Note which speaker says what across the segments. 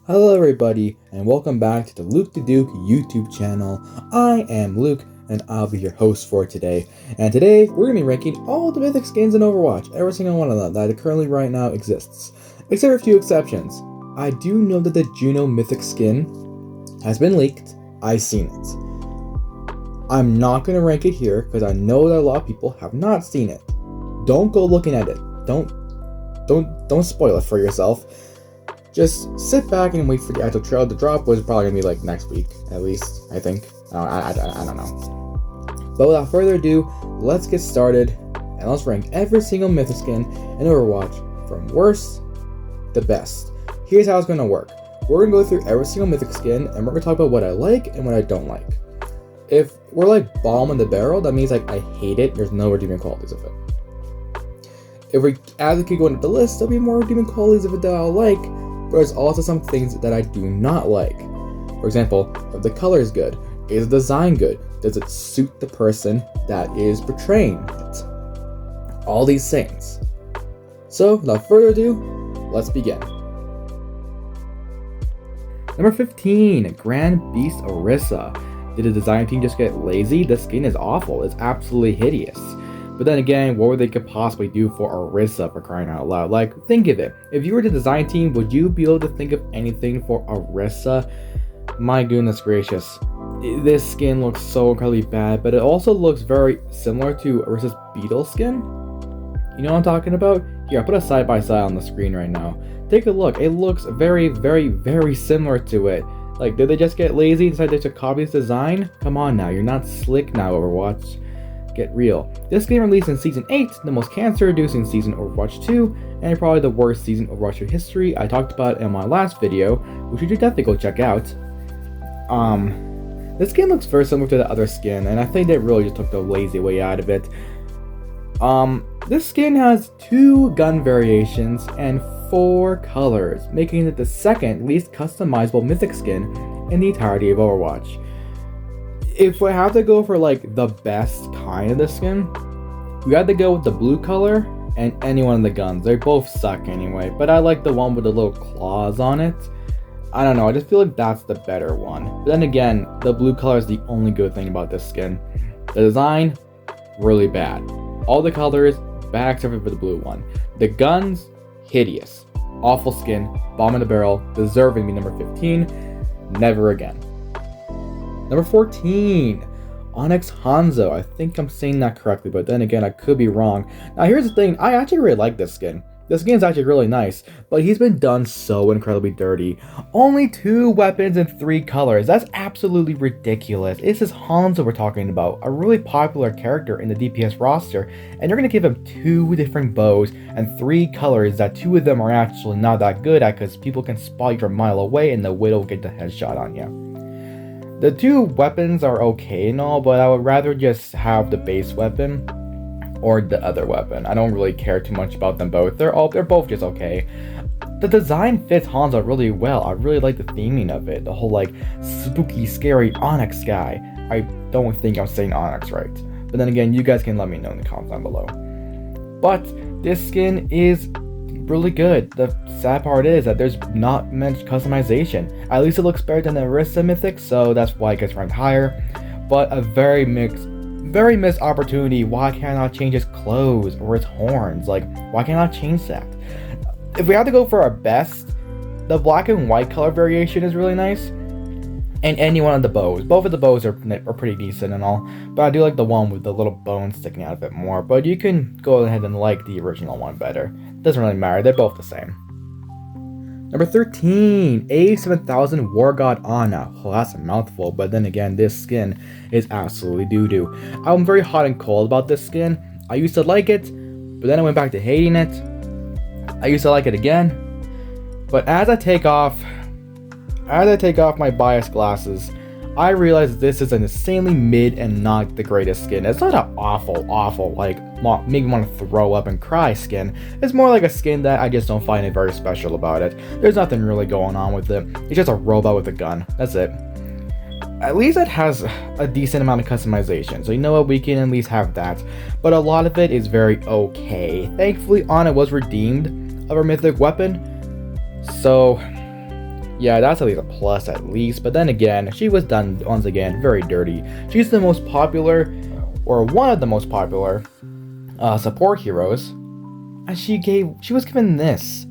Speaker 1: Hello everybody, and welcome back to the Luke the Duke YouTube channel. I am Luke, and I'll be your host for today. And today, we're going to be ranking all the mythic skins in Overwatch, every single one of them that currently right now exists. Except for a few exceptions. I do know that the Juno mythic skin has been leaked. I've seen it. I'm not going to rank it here, because I know that a lot of people have not seen it. Don't go looking at it. Don't spoil it for yourself. Just sit back and wait for the actual trailer to drop, which is probably gonna be like next week, at least, I think. I don't know. But without further ado, let's get started, and let's rank every single mythic skin in Overwatch from worst to best. Here's how it's gonna work. We're gonna go through every single mythic skin, and we're gonna talk about what I like and what I don't like. If we're like bomb in the barrel, that means like I hate it, there's no redeeming qualities of it. If we as we keep going up the list, there'll be more redeeming qualities of it that I'll like, but there's also some things that I do not like. For example, if the color is good, is the design good? Does it suit the person that is portraying it? All these things. So, without further ado, let's begin. Number 15, Grand Beast Orisa. Did the design team just get lazy? The skin is awful. It's absolutely hideous. But then again, what would they could possibly do for Orisa, for crying out loud? Like, think of it. If you were the design team, would you be able to think of anything for Orisa? My goodness gracious. This skin looks so incredibly bad, but it also looks very similar to Orisa's Beetle skin. You know what I'm talking about? Here, I'll put it side by side on the screen right now. Take a look. It looks very, very, very similar to it. Like, did they just get lazy and decide to copy this design? Come on now, you're not slick now, Overwatch. Get real. This game released in Season 8, the most cancer-reducing season of Overwatch 2, and probably the worst season of Overwatch 2 history. I talked about it in my last video, which you should definitely go check out. This skin looks very similar to the other skin, and I think they really just took the lazy way out of it. This skin has 2 gun variations and 4 colors, making it the second least customizable mythic skin in the entirety of Overwatch. If we have to go for like the best kind of the skin, we have to go with the blue color and any one of the guns. They both suck anyway, but I like the one with the little claws on it. I don't know, I just feel like that's the better one. But then again, the blue color is the only good thing about this skin. The design, really bad. All the colors, bad except for the blue one. The guns, hideous. Awful skin, bomb in the barrel, deserving to be number 15, never again. Number 14, Onyx Hanzo. I think I'm saying that correctly, but then again, I could be wrong. Now here's the thing, I actually really like this skin. This skin's actually really nice, but he's been done so incredibly dirty. Only 2 weapons and 3 colors. That's absolutely ridiculous. This is Hanzo we're talking about, a really popular character in the DPS roster, and you're gonna give him 2 different bows and 3 colors that 2 of them are actually not that good at, because people can spot you from a mile away and the Widow will get the headshot on you. The 2 weapons are okay and all, but I would rather just have the base weapon or the other weapon. I don't really care too much about them both. They're both just okay. The design fits Hanzo really well. I really like the theming of it. The whole like spooky, scary Onyx guy. I don't think I'm saying Onyx right. But then again, you guys can let me know in the comments down below. But this skin is really good. The sad part is that there's not much customization. At least it looks better than the Orisa mythic, so that's why it gets ranked higher. But a very missed opportunity. Why can't I change his clothes or his horns? Like, why can't I change that? If we have to go for our best, the black and white color variation is really nice. And any one of the bows. Both of the bows are pretty decent and all. But I do like the one with the little bones sticking out of it more. But you can go ahead and like the original one better. Doesn't really matter, they're both the same. Number 13, A7000 Wargod Ana. Oh, that's a mouthful, but then again, this skin is absolutely doo-doo. I'm very hot and cold about this skin. I used to like it, but then I went back to hating it. I used to like it again, but as I take off my bias glasses, I realize this is an insanely mid and not the greatest skin. It's not an awful, like, make me want to throw up and cry skin. It's more like a skin that I just don't find it very special about it. There's nothing really going on with it. It's just a robot with a gun. That's it. At least it has a decent amount of customization, so you know what, we can at least have that. But a lot of it is very okay. Thankfully, Ana was redeemed of her mythic weapon, so Yeah, that's at least a plus at least, but then again, she was done once again very dirty. She's the most popular, or one of the most popular, support heroes, and she was given this.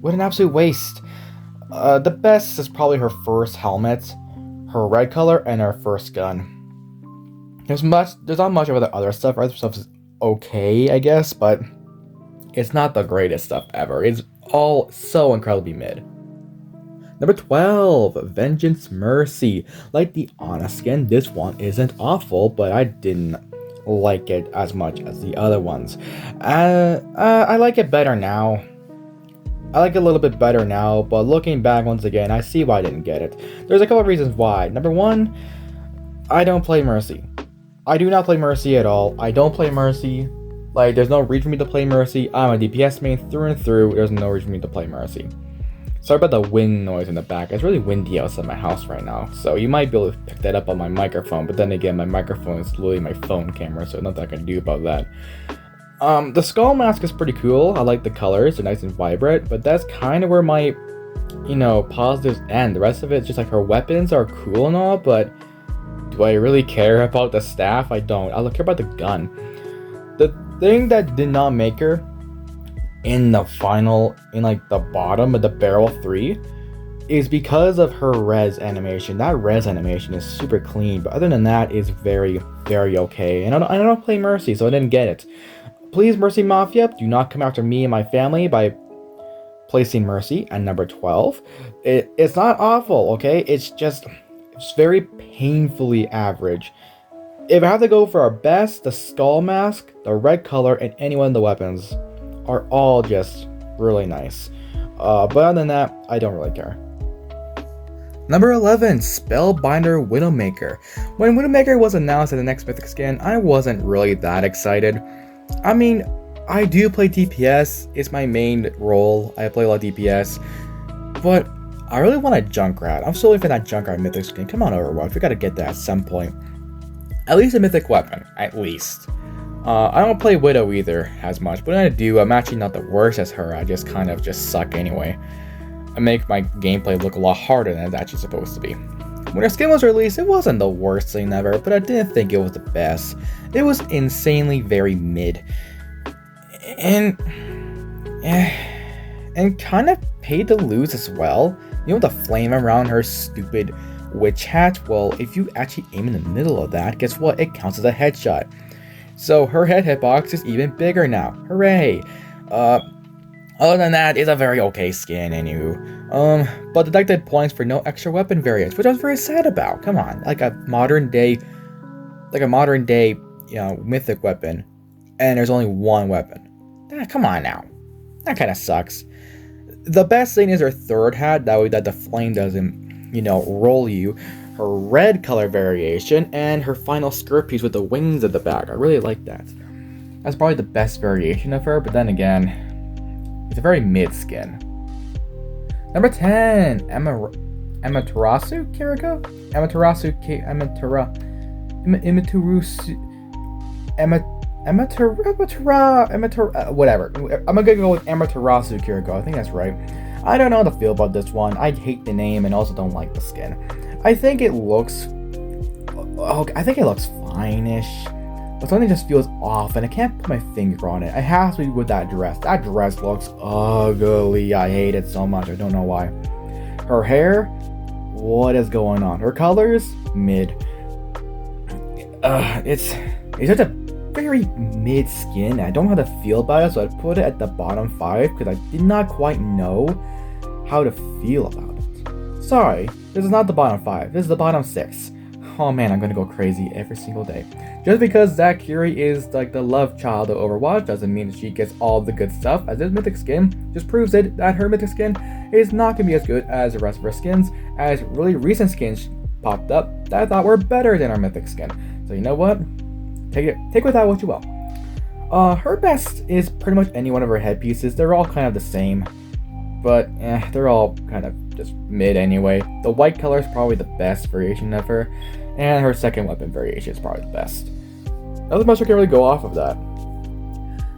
Speaker 1: What an absolute waste. The best is probably her first helmet, her red color, and her first gun. There's not much of the other stuff. Other stuff is okay, I guess, but it's not the greatest stuff ever. It's all so incredibly mid. Number 12, Vengeance Mercy. Like the Ana skin, this one isn't awful, but I didn't like it as much as the other ones. I like it better now. I like it a little bit better now, but looking back once again, I see why I didn't get it. There's a couple of reasons why. Number one, I don't play Mercy. I do not play Mercy at all. I don't play Mercy. Like, there's no reason for me to play Mercy. I'm a DPS main through and through. There's no reason for me to play Mercy. Sorry about the wind noise in the back. It's really windy outside my house right now, so you might be able to pick that up on my microphone, but then again, my microphone is literally my phone camera, so nothing I can do about that. The skull mask is pretty cool. I like the colors, they're nice and vibrant, but that's kind of where my, positives end. The rest of it, just like her weapons are cool and all, but do I really care about the staff? I don't. I care about the gun. The thing that did not make her in the final, in like the bottom of the barrel 3, is because of her res animation. That res animation is super clean, but other than that, is very, very okay. And I don't play Mercy, so I didn't get it. Please, Mercy Mafia, do not come after me and my family by placing Mercy at number 12. It's not awful, okay? It's very painfully average. If I have to go for our best, the skull mask, the red color, and any one of the weapons are all just really nice. But other than that, I don't really care. Number 11, Spellbinder Widowmaker. When Widowmaker was announced as the next Mythic skin, I wasn't really that excited. I mean, I do play DPS, it's my main role, I play a lot of DPS, but I really want a Junkrat. I'm still waiting for that Junkrat Mythic skin. Come on, Overwatch, we gotta get that at some point. At least a Mythic weapon, at least. I don't play Widow either as much, but when I do, I'm actually not the worst as her. I just kind of suck anyway. I make my gameplay look a lot harder than it's actually supposed to be. When her skin was released, it wasn't the worst thing ever, but I didn't think it was the best. It was insanely very mid. And kind of paid to lose as well. You know the flame around her stupid witch hat? Well, if you actually aim in the middle of that, guess what? It counts as a headshot. So her hitbox is even bigger now. Hooray! Other than that, it's a very okay skin, anywho. But deducted points for no extra weapon variants, which I was very sad about. Come on, like a modern day, Mythic weapon, and there's only one weapon. Come on now, that kind of sucks. The best thing is her third hat, that way that the flame doesn't, roll you. Her red color variation, and her final skirt piece with the wings at the back. I really like that. That's probably the best variation of her, but then again, it's a very mid skin. Number 10, Amaterasu Kiriko? Whatever. I'm gonna go with Amaterasu Kiriko. I think that's right. I don't know how to feel about this one. I hate the name and also don't like the skin. I think it looks fine-ish, but something just feels off, and I can't put my finger on it. I have to be with that dress. That dress looks ugly. I hate it so much. I don't know why. Her hair, what is going on? Her colors, mid. It's such a very mid skin. I don't know how to feel about it, so I put it at the bottom 5 because I did not quite know how to feel about it. Sorry, this is not the bottom 5, this is the bottom 6. Oh man, I'm gonna go crazy every single day. Just because Zakiri is like the love child of Overwatch doesn't mean that she gets all the good stuff, as this Mythic skin just proves it that her Mythic skin is not gonna be as good as the rest of her skins, as really recent skins popped up that I thought were better than our Mythic skin. So you know what? Take with that what you will. Her best is pretty much any one of her headpieces. They're all kind of the same, but they're all kind of just mid anyway. The white color is probably the best variation of her, and her second weapon variation is probably the best. Nothing much I can really go off of that.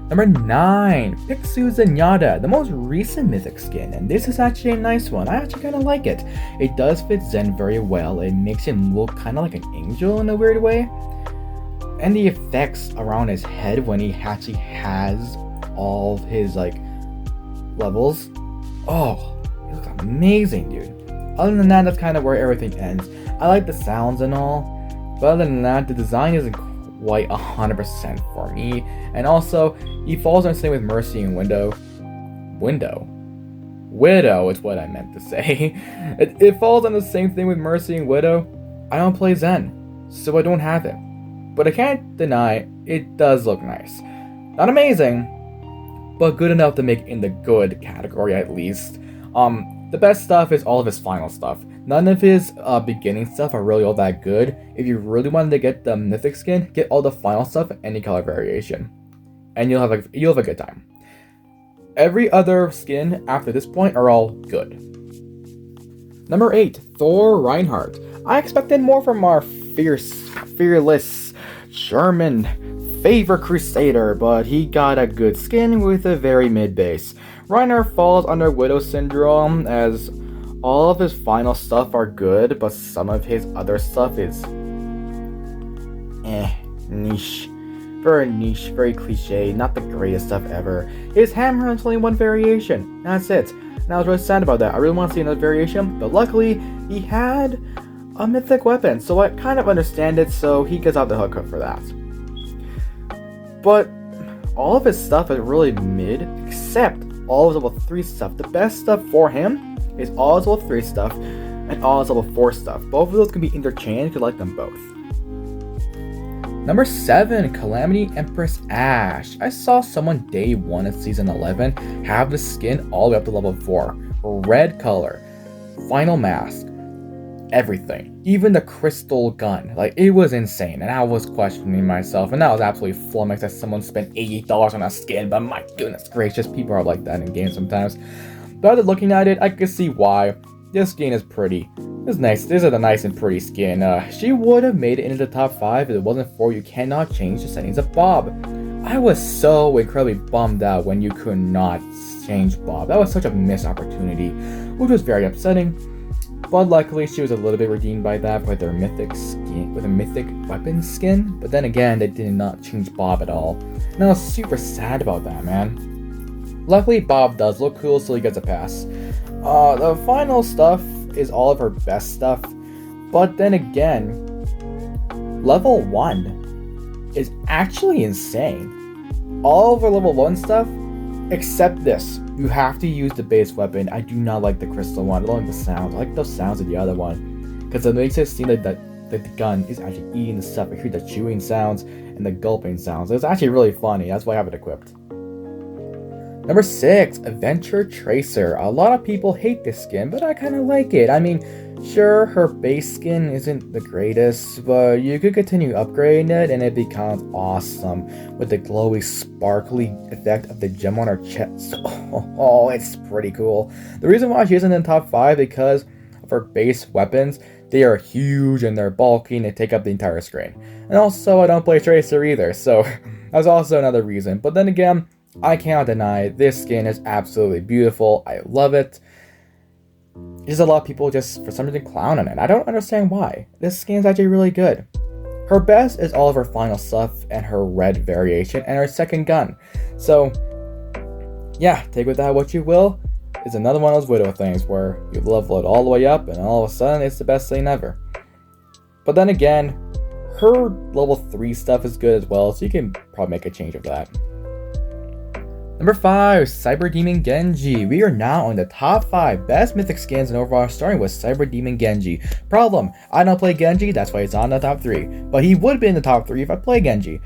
Speaker 1: Number 9, Pixiu Zenyatta, the most recent Mythic skin, and this is actually a nice one. I actually kind of like it. It does fit Zen very well. It makes him look kind of like an angel in a weird way. And the effects around his head when he actually has all of his like levels. Oh, it looks amazing, dude. Other than that, that's kind of where everything ends. I like the sounds and all, but other than that, the design isn't quite 100% for me. And also, he falls on the same with Mercy and Widow is what I meant to say. It falls on the same thing with Mercy and Widow. I don't play Zen, so I don't have it. But I can't deny it does look nice. Not amazing, but good enough to make in the good category at least. The best stuff is all of his final stuff. None of his beginning stuff are really all that good. If you really wanted to get the Mythic skin, get all the final stuff, any color variation, and you'll have a good time. Every other skin after this point are all good. Number 8, Thor Reinhardt. I expected more from our fearless German favor crusader, but he got a good skin with a very mid base. Reinhardt falls under Widow syndrome, as all of his final stuff are good, but some of his other stuff is niche. Very niche, very cliche, not the greatest stuff ever. His hammer has only one variation, that's it. And I was really sad about that. I really want to see another variation, but luckily he had a mythic weapon, so I kind of understand it, so he gets out the hook for that. But all of his stuff is really mid, except all of his level 3 stuff. The best stuff for him is all his level 3 stuff and all his level 4 stuff. Both of those can be interchanged, I like them both. Number 7, Calamity Empress Ashe. I saw someone day 1 of season 11 have the skin all the way up to level 4. Red color, final mask, everything. Even the crystal gun. Like, it was insane, and I was questioning myself, and I was absolutely flummoxed that someone spent $80 on a skin, but my goodness gracious, people are like that in games sometimes. But after looking at it, I could see why. This skin is pretty. It's nice. This is a nice and pretty skin. She would have made it into the top 5 if it wasn't for you cannot change the settings of Bob. I was so incredibly bummed out when you could not change Bob. That was such a missed opportunity, which was very upsetting. But luckily, she was a little bit redeemed by that with their mythic skin, with a mythic weapon skin. But then again, they did not change Bob at all, and I was super sad about that, man. Luckily, Bob does look cool, so he gets a pass. The final stuff is all of her best stuff, but then again, level 1 is actually insane. All of her level 1 stuff, except this. You have to use the base weapon. I do not like the crystal one. I don't like the sounds. I like those sounds of the other one, because it makes it seem like that the gun is actually eating the stuff. I hear the chewing sounds and the gulping sounds. It's actually really funny. That's why I have it equipped. Number 6, Adventure Tracer. A lot of people hate this skin, but I kind of like it. I mean, sure, her base skin isn't the greatest, but you could continue upgrading it and it becomes awesome with the glowy, sparkly effect of the gem on her chest. Oh, it's pretty cool. The reason why she isn't in the top 5 is because of her base weapons. They are huge and they're bulky and they take up the entire screen. And also, I don't play Tracer either, so that's also another reason. But then again, I cannot deny this skin is absolutely beautiful. I love it. Just a lot of people just for some reason clown on it. I don't understand why. This skin is actually really good. Her best is all of her final stuff and her red variation and her second gun. So yeah, take with that what you will. It's another one of those Widow things where you level it all the way up and all of a sudden it's the best thing ever. But then again, her level 3 stuff is good as well, so you can probably make a change of that. Number 5, Cyber Demon Genji. We are now on the top 5 best mythic skins in Overwatch, starting with Cyber Demon Genji. Problem, I don't play Genji, that's why it's on the top 3. But he would be in the top 3 if I play Genji.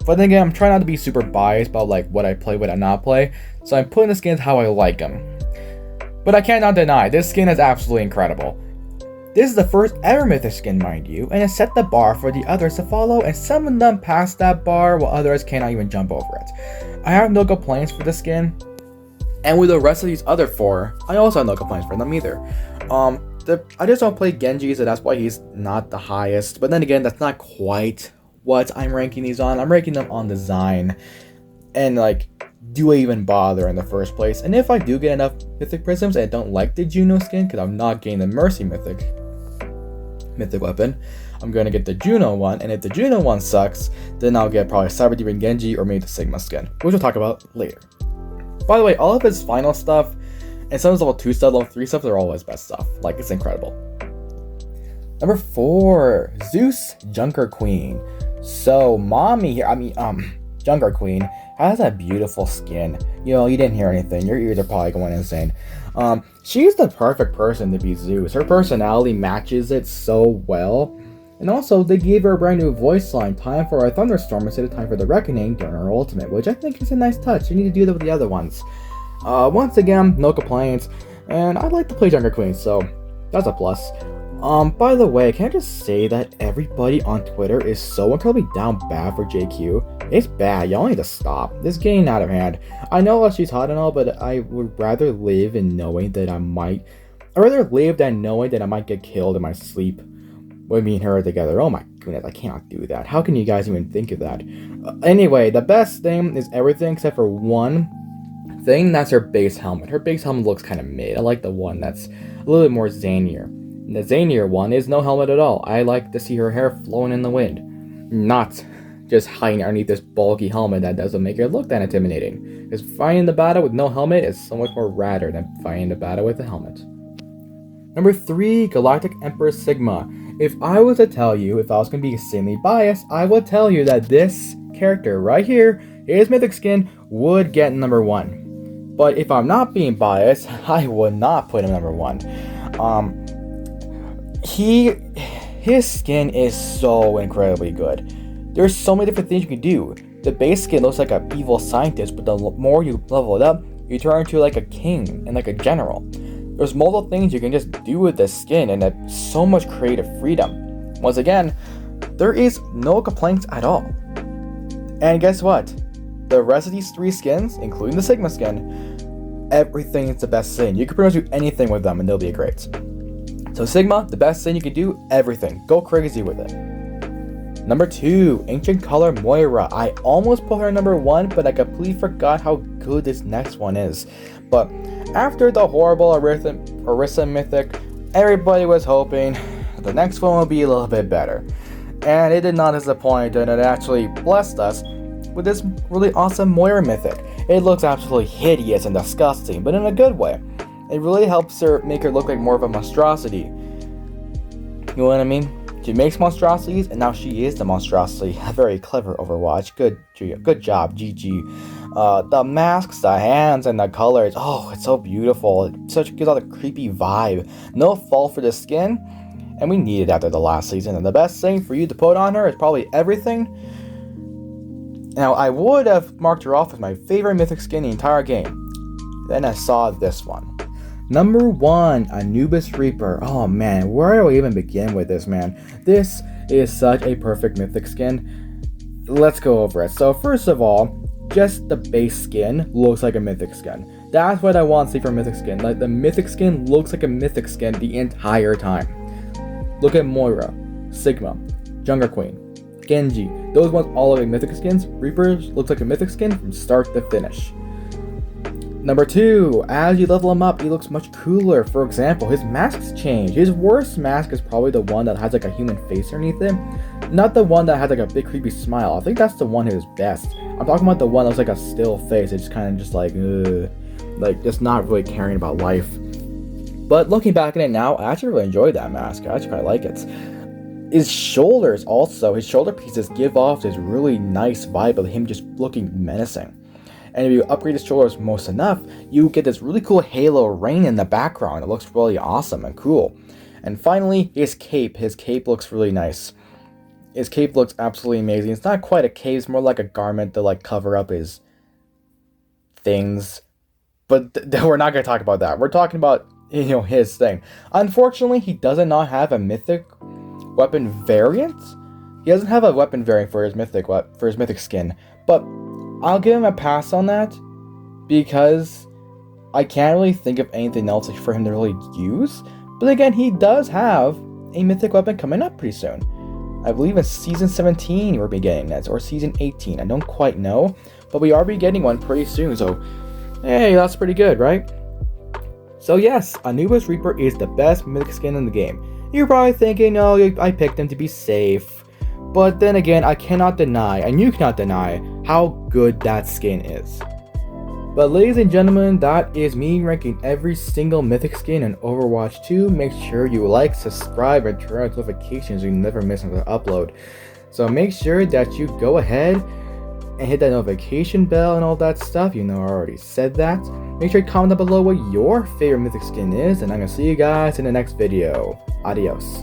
Speaker 1: But then again, I'm trying not to be super biased about like what I play, what I not play. So I'm putting the skins how I like them. But I cannot deny, this skin is absolutely incredible. This is the first ever mythic skin, mind you, and it set the bar for the others to follow, and some of them passed that bar while others cannot even jump over it. I have no complaints for the skin, and with the rest of these other 4, I also have no complaints for them either. I just don't play Genji, so that's why he's not the highest, but then again, that's not quite what I'm ranking these on. I'm ranking them on design. And like, do I even bother in the first place? And if I do get enough Mythic Prisms and I don't like the Juno skin, because I'm not getting the Mercy Mythic weapon, I'm gonna get the Juno one, and if the Juno one sucks, then I'll get probably Cyber Demon Genji or maybe the Sigma skin, which we'll talk about later. By the way, all of his final stuff, and some of his level 2 stuff, level 3 stuff, they're all his best stuff. Like, it's incredible. Number 4, Zeus Junker Queen. So, mommy here, Junker Queen has a beautiful skin. You know, you didn't hear anything. Your ears are probably going insane. She's the perfect person to be Zeus. Her personality matches it so well. And also, they gave her a brand new voice line, Time for a Thunderstorm instead of Time for the Reckoning, during her ultimate, which I think is a nice touch. You need to do that with the other ones. Once again, no complaints. And I like to play Junker Queen, so that's a plus. By the way, can I just say that everybody on Twitter is so incredibly down bad for JQ? It's bad, y'all need to stop. This is getting out of hand. I know she's hot and all, but I would rather live in knowing that I'd rather live than knowing that I might get killed in my sleep with me and her together. Oh my goodness, I cannot do that. How can you guys even think of that? Anyway, the best thing is everything except for one thing, that's her base helmet. Her base helmet looks kind of mid. I like the one that's a little bit more zanier. The zanier one is no helmet at all. I like to see her hair flowing in the wind, not just hiding underneath this bulky helmet that doesn't make her look that intimidating. Because fighting the battle with no helmet is so much more radder than fighting the battle with a helmet. Number 3, Galactic Empress Sigma. If I was to tell you, if I was going to be extremely biased, I would tell you that this character right here, his mythic skin, would get number 1. But if I'm not being biased, I would not put him number 1. His skin is so incredibly good. There's so many different things you can do. The base skin looks like an evil scientist, but the more you level it up, you turn into like a king and like a general. There's multiple things you can just do with this skin, and that's so much creative freedom. Once again, there is no complaints at all. And guess what? The rest of these 3 skins, including the Sigma skin, everything is the best skin. You can pretty much do anything with them and they'll be great. So Sigma, the best thing you can do, everything. Go crazy with it. Number 2, Ancient Color Moira. I almost put her number 1, but I completely forgot how good this next one is. But after the horrible Orisa Mythic, everybody was hoping the next one would be a little bit better. And it did not disappoint, and it actually blessed us with this really awesome Moira Mythic. It looks absolutely hideous and disgusting, but in a good way. It really helps her make her look like more of a monstrosity. You know what I mean? She makes monstrosities, and now she is the monstrosity. Very clever, Overwatch. Good job, GG. The masks, the hands, and the colors. Oh, it's so beautiful. It gives out a creepy vibe. No fault for the skin, and we need it after the last season. And the best thing for you to put on her is probably everything. Now, I would have marked her off as my favorite mythic skin in the entire game. Then I saw this one. Number 1, Anubis Reaper. Oh man, where do I even begin with this, man? This is such a perfect mythic skin. Let's go over it. So first of all, just the base skin looks like a mythic skin. That's what I want to see from mythic skin. Like, the mythic skin looks like a mythic skin the entire time. Look at Moira, Sigma, Junker Queen, Genji. Those ones all look like mythic skins. Reapers looks like a mythic skin from start to finish. Number 2, as you level him up, he looks much cooler. For example, his masks change. His worst mask is probably the one that has like a human face underneath it. Not the one that has like a big creepy smile. I think that's the one who's best. I'm talking about the one that's like a still face. It's kind of just like just not really caring about life. But looking back at it now, I actually really enjoyed that mask. I actually quite like it. His shoulders also, his shoulder pieces give off this really nice vibe of him just looking menacing. And if you upgrade his shoulders most enough, you get this really cool halo rain in the background. It looks really awesome and cool. And finally, his cape. His cape looks really nice. His cape looks absolutely amazing. It's not quite a cape, it's more like a garment to like cover up his things. But we're not going to talk about that. We're talking about, his thing. Unfortunately, he does not have a mythic weapon variant. He doesn't have a weapon variant for his mythic skin. But I'll give him a pass on that, because I can't really think of anything else for him to really use. But again, he does have a mythic weapon coming up pretty soon. I believe in Season 17 we'll be getting that, or Season 18, I don't quite know. But we are be getting one pretty soon, so hey, that's pretty good, right? So yes, Anubis Reaper is the best mythic skin in the game. You're probably thinking, oh, I picked him to be safe. But then again, I cannot deny, and you cannot deny, how good that skin is. But ladies and gentlemen, that is me ranking every single mythic skin in Overwatch 2. Make sure you like, subscribe, and turn on notifications so you never miss another upload. So make sure that you go ahead and hit that notification bell and all that stuff. You know I already said that. Make sure you comment down below what your favorite mythic skin is, and I'm going to see you guys in the next video. Adios.